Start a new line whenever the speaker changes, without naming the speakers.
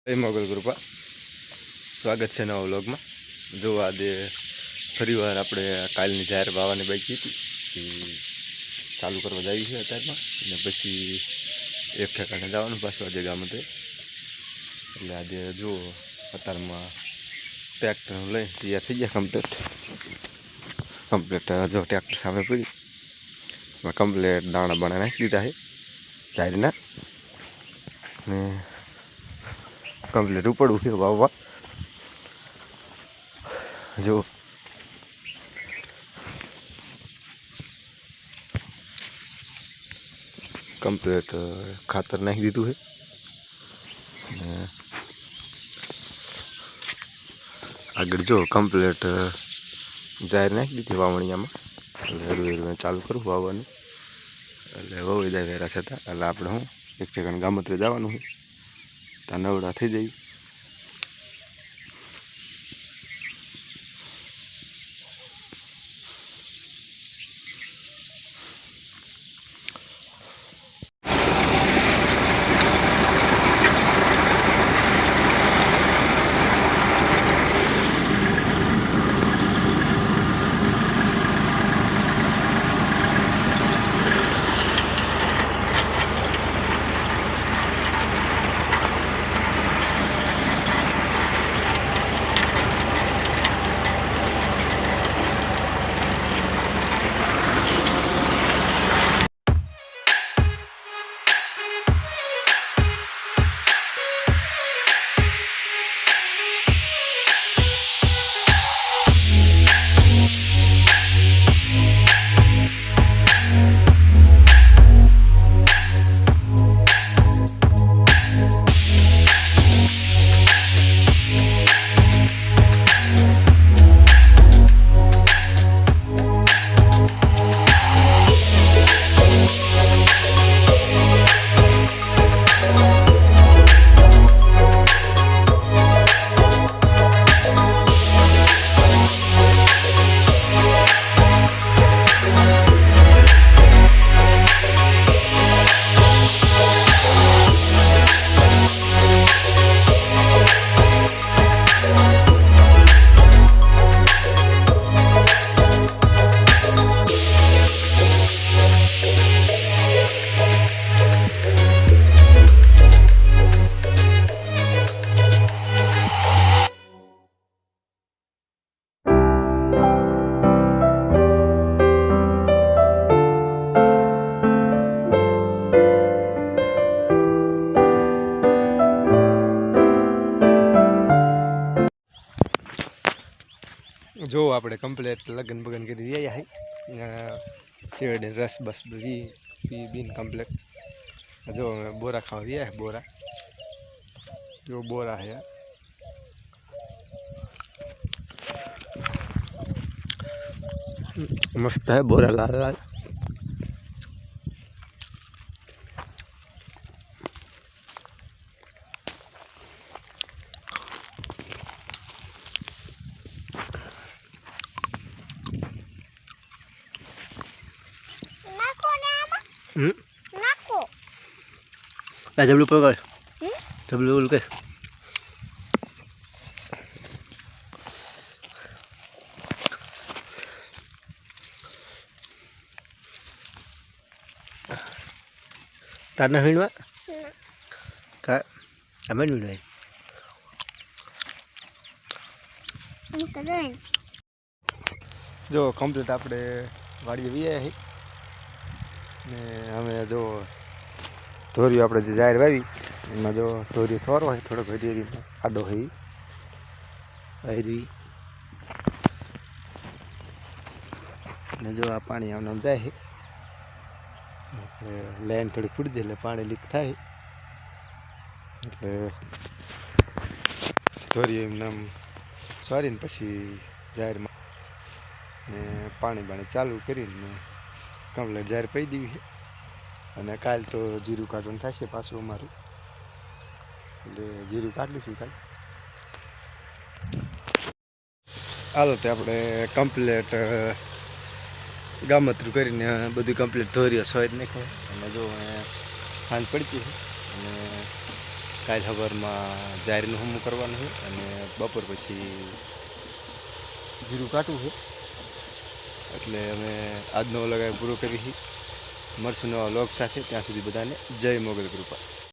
જય મોગલ કૃપા સ્વાગત છે નવા વ્લોગમાં। જો આજે ફરીવાર આપણે કાલની જાહેર વાવવાની બાકી હતી એ ચાલુ કરવા જઈએ છીએ અત્યારમાં, અને પછી એક ઠેકાણે જવાનું પાછું આજે ગામ હતું। એટલે આજે જુઓ અત્યારમાં ટ્રેક્ટર લઈને તૈયાર થઈ ગયા કમ્પ્લીટ જો ટ્રેક્ટર સામે પડી એમાં કમ્પ્લીટ દાણા બાણા નાખી દીધા છે જાહેરના, ને કમ્પ્લીટ ઉપડવું છે વાવવા। જો કમ્પ્લીટ ખાતર નાખી દીધું છે, આગળ જો કમ્પ્લીટ જાહેર નાખી દીધી વાવણીયામાં। એટલે હળવે ચાલુ કરું વાવવાનું, એટલે વવાઈ જાય વેરા છતાં। એટલે આપણે હું એક ઠેકાણે ગામત્રે જવાનું છે, ત્યાં નવડા થઈ જાય। જો આપણે કમ્પ્લીટ લગન બગન કરી રહ્યા શેરડી રસ બસ બીન કમ્પ્લીટ। જો બોરા ખાવા રહ્યા બોરા, જો બોરા હે મસ્ત है बोरा लाल लाल। जबलू पकड़ जबलू बोल के तारना हीणवा का अमेन वीणवा जो कम्प्लीट आपणे वाड़ी वीया है ने हमें जो धोरी આપણે જે જાહેર વાવી એમાં જો ધોરી સોરો હોય થોડોક હરી આડો હોય હરી ને જો આ પાણી આમ જાય છે, એટલે લાઈન થોડી ફૂટી જાય એટલે પાણી લીક થાય, એટલે ધોરી એમને સોરીને પછી જાહેરમાં ને પાણી બાણી ચાલુ કરીને કમ્પ્લીટ જાહેર પી દેવી છે। અને કાલ તો જીરું કાઢવાનું થશે પાછું અમારું, એટલે જીરું કાઢીશું કાલ। હાલો તે આપણે કમ્પ્લીટ ગામતરું કરીને બધું કમ્પ્લીટ ધોરીઓ સોય નાખ્યો, અને જો સાંજ પડતી છે અને કાલ સવારમાં જાહેરનું હમું કરવાનું છે અને બપોર પછી જીરું કાઢવું છે. એટલે અમે આજનો વ્લોગ પૂરો કરી. મળશું નવા વ્લોગ સાથે. ત્યાં સુધી બધાને જય મોગલ કૃપા.